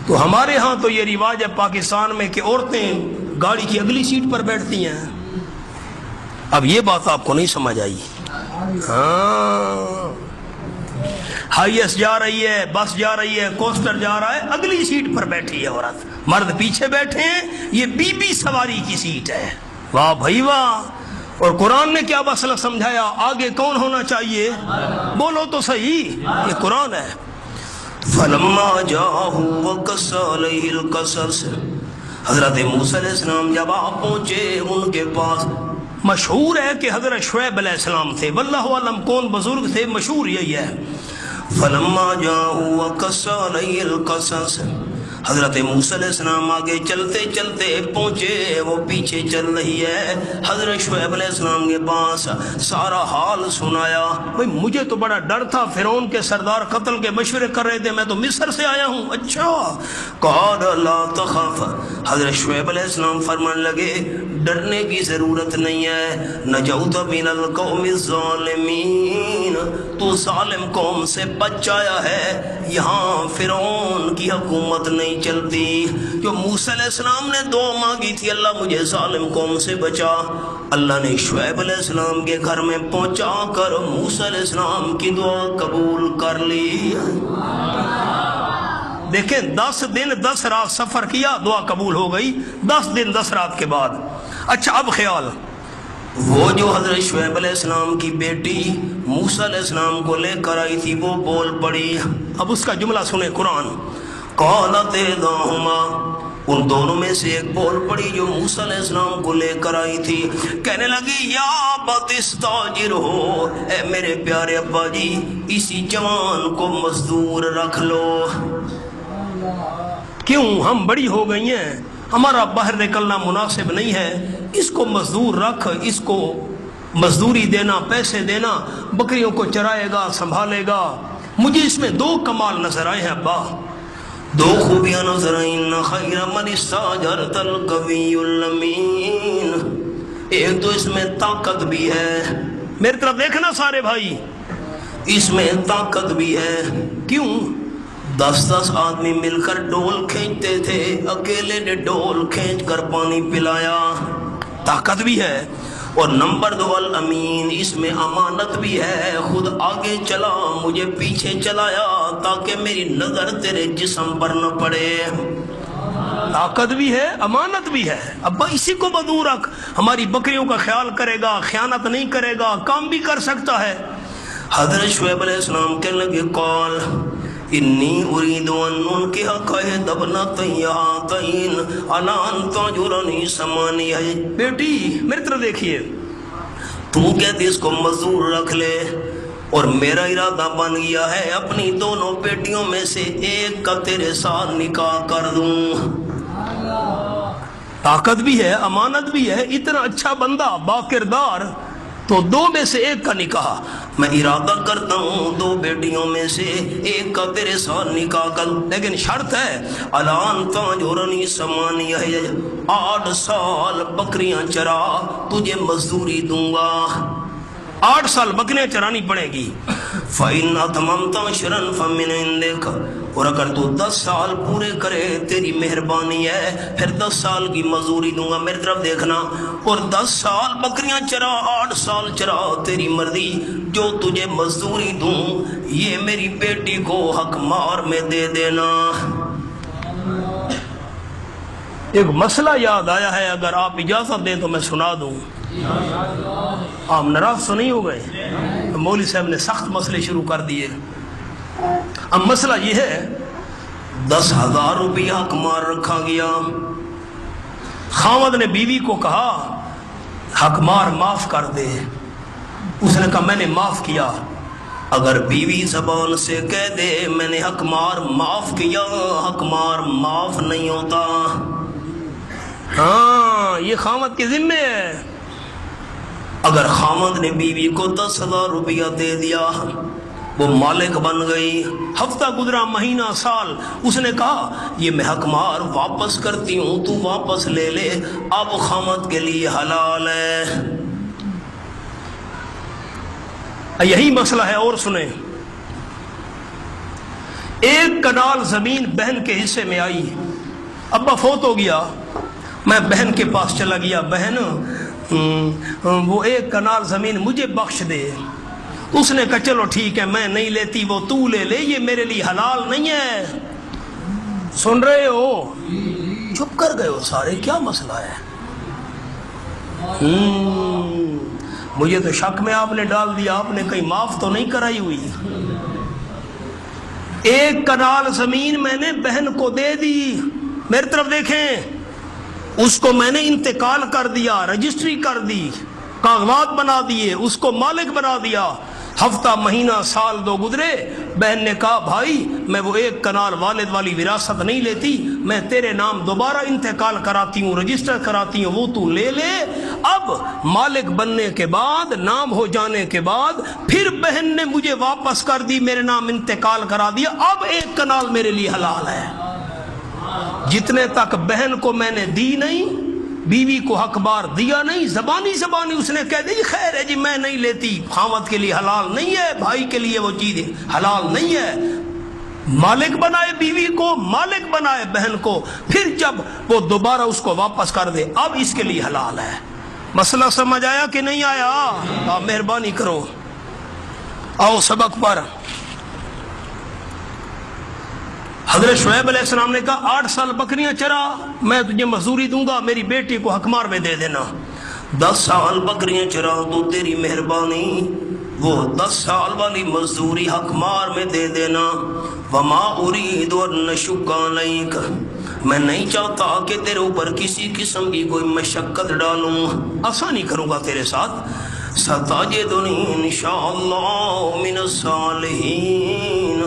تو ہمارے ہاں تو یہ رواج ہے پاکستان میں کہ عورتیں گاڑی کی اگلی سیٹ پر بیٹھتی ہیں۔ اب یہ بات آپ کو نہیں سمجھ آئی؟ ہاں، ہائی ایس جا رہی ہے، بس جا رہی ہے، کوسٹر جا رہا ہے، اگلی سیٹ پر بیٹھی ہے عورت، مرد پیچھے بیٹھے ہیں، یہ بی بی سواری کی سیٹ ہے۔ واہ بھائی واہ! اور قرآن نے کیا مسئلہ سمجھایا؟ آگے کون ہونا چاہیے؟ بولو تو صحیح، یہ قرآن ہے۔ فَلَمَّا جَاءَهُ وَقَصَّ عَلَيْهِ الْقَصَصَ، حضرت موسیٰ علیہ السلام جب آپ پہنچے ان کے پاس، مشہور ہے کہ حضرت شعیب علیہ السلام تھے، واللہ عالم کون بزرگ تھے، مشہور یہی ہے۔ فَلَمَّا جَاءَهُ وَقَصَّ عَلَيْهِ الْقَصَصَ، حضرت موسیٰ علیہ السلام آگے چلتے چلتے پہنچے، وہ پیچھے چل رہی ہے، حضرت شعیب علیہ السلام کے پاس سارا حال سنایا۔ بھئی مجھے تو بڑا ڈر تھا، فرعون کے سردار قتل کے مشورے کر رہے تھے، میں تو مصر سے آیا ہوں۔ اچھا، قال لا تخف، حضرت شعیب علیہ السلام فرمان لگے ڈرنے کی ضرورت نہیں ہے، نجوت من القوم الظالمین، تو ظالم قوم سے بچ آیا ہے، یہاں فرعون کی حکومت نہیں چلتی۔ جو موسیٰ علیہ السلام نے دعا مانگی تھی، اللہ مجھے ظالم قوم سے بچا، اللہ نے شعیب علیہ السلام کے گھر میں پہنچا کر موسیٰ علیہ السلام کی دعا قبول کر لی۔ دیکھیں 10 دن 10 رات سفر کیا، دعا قبول ہو گئی 10 دن 10 رات کے بعد۔ اچھا اب خیال، وہ جو حضرت شعیب علیہ السلام کی بیٹی موسیٰ علیہ السلام کو لے کر آئی تھی، وہ بول پڑی۔ اب اس کا جملہ سنیں قرآن، قالت احداہما، ان دونوں میں سے ایک بول پڑی جو موسیٰ علیہ السلام کو لے کر آئی تھی، کہنے لگی یا ابت استاجرہ، اے میرے پیارے ابا جی اسی جوان کو مزدور رکھ لو۔ کیوں؟ ہم بڑی ہو گئی ہیں، ہمارا باہر نکلنا مناسب نہیں ہے، اس کو مزدور رکھ، اس کو مزدوری دینا، پیسے دینا، بکریوں کو چرائے گا، سنبھالے گا۔ مجھے اس میں 2 کمال نظر آئے ہیں ابا، 2 خوبیاں نظر آئیں۔ خیر من استاجرت القوی الامین، ایک تو اس میں طاقت بھی ہے، میری طرف دیکھنا سارے بھائی، اس میں طاقت بھی ہے۔ کیوں؟ 10 آدمی مل کر ڈول کھینچتے تھے، اکیلے نے ڈول کھینچ کر پانی پلایا، طاقت بھی ہے۔ اور نمبر 2 الامین، اس میں امانت بھی ہے، خود آگے چلا مجھے پیچھے چلایا تاکہ میری نظر تیرے جسم پر نہ پڑے۔ طاقت بھی ہے، امانت بھی ہے۔ ابا اسی کو مزدور رکھ، ہماری بکریوں کا خیال کرے گا، خیانت نہیں کرے گا، کام بھی کر سکتا ہے۔ حضرت شعیب علیہ السلام کہنے لگے قال انی ارید ان انکحک احدی ابنتی ہاتین علی ان تأجرنی ثمانیہ، بیٹی میری طرف دیکھیے، تو کہتی اس کو مزدور رکھ لے، اور میرا ارادہ بن گیا ہے اپنی دونوں بیٹیوں میں سے ایک کا تیرے ساتھ نکاح کر دوں۔ طاقت بھی ہے، امانت بھی ہے، اتنا اچھا بندہ با کردار، تو 2 میں سے ایک کا نکاح میں ارادہ کرتا ہوں، 2 بیٹیوں میں سے ایک کا تیرے ساتھ نکاح کر، لیکن شرط ہے الان تأجرنی ثمانیہ، 8 سال بکریاں چرا، تجھے مزدوری دوں گا، 8 سال بکریاں چرانی پڑے گی۔ فَإِنْ أَتْمَمْتَ عَشْرًا فَمِنْ عِنْدِكَ، اور اگر تو 10 سال پورے کرے تیری مہربانی ہے، پھر 10 سال کی مزدوری دوں گا، میری طرف دیکھنا، اور 10 سال بکریاں چرا، 8 سال چرا، تیری مرضی، جو تجھے مزدوری دوں یہ میری بیٹی کو حق مار میں دے دینا۔ ایک مسئلہ یاد آیا ہے، اگر آپ اجازت دیں تو میں سنا دوں۔ آپ ناراض تو نہیں ہو گئے؟ مولوی صاحب نے سخت مسئلے شروع کر دیے۔ اب مسئلہ یہ ہے، 10,000 روپیہ حق مار رکھا گیا، خاوند نے بیوی کو کہا حق مار معاف کر دے، اس نے کہا میں نے معاف کیا۔ اگر بیوی زبان سے کہہ دے میں نے حق مار معاف کیا، حق مار معاف نہیں ہوتا، ہاں یہ خاوند کے ذمے ہے۔ اگر خاوند نے بیوی کو 10,000 روپیہ دے دیا، وہ مالک بن گئی، ہفتہ گزرا، مہینہ، سال، اس نے کہا یہ میں حق مار واپس کرتی ہوں، تو واپس لے لے، اب خاوند کے لیے حلال ہے۔ یہی مسئلہ ہے، اور سنیں، ایک کنال زمین بہن کے حصے میں آئی، ابا فوت ہو گیا، میں بہن کے پاس چلا گیا، بہن وہ 1 کنال زمین مجھے بخش دے۔ اس نے کہا چلو ٹھیک ہے میں نہیں لیتی، وہ تو لے لے، یہ میرے لیے حلال نہیں ہے۔ سن رہے ہو؟ چپ کر گئے ہو سارے، کیا مسئلہ ہے؟ مجھے تو شک میں آپ نے ڈال دیا، آپ نے کہیں معاف تو نہیں کرائی ہوئی۔ 1 کنال زمین میں نے بہن کو دے دی، میری طرف دیکھیں، اس کو میں نے انتقال کر دیا، رجسٹری کر دی، کاغذات بنا دیے، اس کو مالک بنا دیا۔ ہفتہ، مہینہ، سال 2 گزرے، بہن نے کہا بھائی میں وہ 1 کنال والد والی وراثت نہیں لیتی، میں تیرے نام دوبارہ انتقال کراتی ہوں، رجسٹر کراتی ہوں، وہ تو لے لے۔ اب مالک بننے کے بعد، نام ہو جانے کے بعد، پھر بہن نے مجھے واپس کر دی، میرے نام انتقال کرا دیا، اب 1 کنال میرے لیے حلال ہے۔ جتنے تک بہن کو میں نے دی نہیں، بیوی کو حق بار دیا نہیں، زبانی اس نے کہہ دی خیر ہے جی میں نہیں لیتی، خاوند کے لیے حلال نہیں ہے، بھائی کے لیے وہ چیز حلال نہیں ہے۔ مالک بنائے بیوی کو، مالک بنائے بہن کو، پھر جب وہ دوبارہ اس کو واپس کر دے اب اس کے لیے حلال ہے۔ مسئلہ سمجھ آیا کہ نہیں آیا؟ آپ مہربانی کرو، آؤ سبق پر۔ حضرت شعیب علیہ السلام نے کہا 8 سال بکریاں چرا، میں تجھے مزدوری دوں گا، میری بیٹی کو حقمار میں دے دینا۔ 10 سال بکریاں چرا تو تیری مہربانی وہ 10 سال والی مزدوری حقمار میں دے دینا۔ وما اريد ان اشق عليك، میں نہیں چاہتا کہ تیرے اوپر کسی قسم کی کوئی مشقت ڈالوں، آسانی کروں گا تیرے ساتھ۔ ستجدنی انشاءاللہ من الصالحین،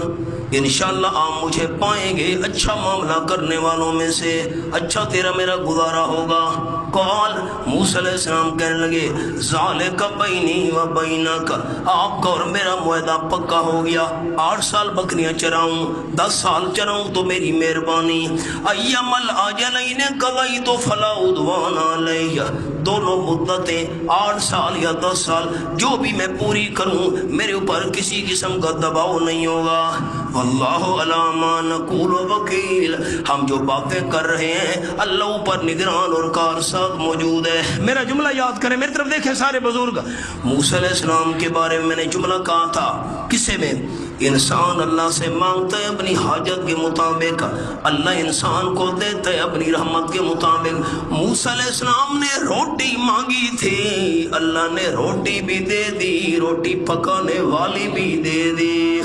انشاءاللہ آپ مجھے پائیں گے اچھا معاملہ کرنے والوں میں سے، اچھا تیرا میرا گزارا ہوگا۔ قال موسیٰ علیہ السلام کہنے لگے ذالک بینی و بینک، آپ کا اور میرا معاہدہ پکا ہو گیا، 8 سال بکریاں چراؤں، 10 سال چراؤں تو میری مہربانی۔ ایم الاجلین قضیت فلا عدوان علی، دونوں مدتیں 8 سال یا 10 سال جو بھی میں پوری کروں میرے اوپر کسی قسم کا دباؤ نہیں ہوگا۔ واللہ علی ما نقول وکیل، ہم جو باتیں کر رہے ہیں اللہ اوپر نگران اور کارساز موجود ہے۔ میرا جملہ یاد کریں، میری طرف دیکھیں سارے بزرگ۔ موسیٰ علیہ السلام کے بارے میں نے جملہ کہا تھا، کسے میں؟ انسان اللہ سے مانگتا ہے اپنی حاجت کے مطابق، اللہ انسان کو دیتا ہے اپنی رحمت کے مطابق۔ موسیٰ علیہ السلام نے روٹی مانگی تھی، اللہ نے روٹی بھی دے دی، روٹی پکانے والی بھی دے دی۔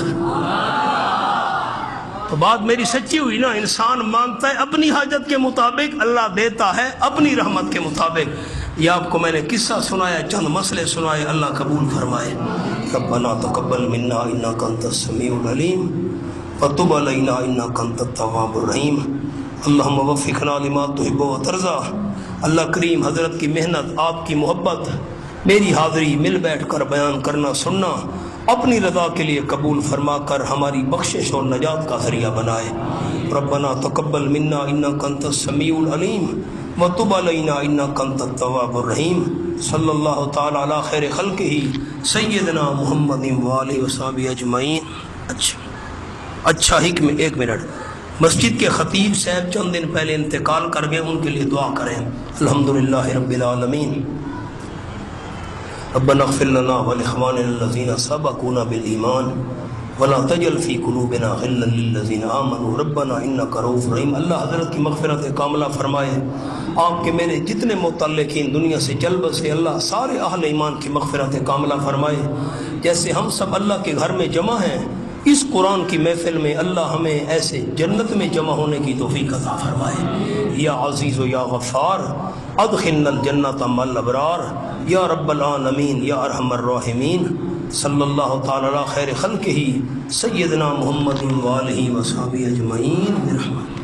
تو بات میری سچی ہوئی نا، انسان مانگتا ہے اپنی حاجت کے مطابق، اللہ دیتا ہے اپنی رحمت کے مطابق۔ یہ آپ کو میں نے قصہ سنایا، چند مسئلے سنائے، اللہ قبول فرمائے۔ ربنا تقبل منا انک انت السمیع العلیم وتب علینا انک انت التواب الرحیم اللہم وفقنا لما تحب و ترضی۔ اللہ کریم حضرت کی محنت، آپ کی محبت، میری حاضری، مل بیٹھ کر بیان کرنا سننا اپنی رضا کے لیے قبول فرما کر ہماری بخشش اور نجات کا ذریعہ بنائے۔ ربنا تقبل منا انک انت السمیع العلیم وتب علینا انک انت التواب الرحیم صلی اللہ تعالی علی خیر خلقہ سیدنا محمد وآلہ وصحبہ اجمعین۔ اچھا حکم، 1 منٹ، مسجد کے خطیب صاحب چند دن پہلے انتقال کر گئے، ان کے لیے دعا کریں۔ الحمدللہ رب العالمین، ربنا اغفر لنا ولاخواننا الذين سبقونا بالایمان ولا تجعل في قلوبنا غلا للذين آمنوا ربنا انك رؤوف رحیم۔ اللہ حضرت کی مغفرت کاملہ فرمائے، آپ کے میرے جتنے متعلقین دنیا سے چل بسے اللہ سارے اہل ایمان کی مغفرت کاملہ فرمائے۔ جیسے ہم سب اللہ کے گھر میں جمع ہیں، اس قرآن کی محفل میں اللہ ہمیں ایسے جنت میں جمع ہونے کی توفیق عطا فرمائے۔ یا عزیز و یا غفار ادخلنا الجنت مع الابرار یا رب العالمین یا ارحم الراحمین صلی اللہ تعالی علی خیر خلقہ سیدنا محمد وآلہ وصحبہ اجمعین برحمتہ۔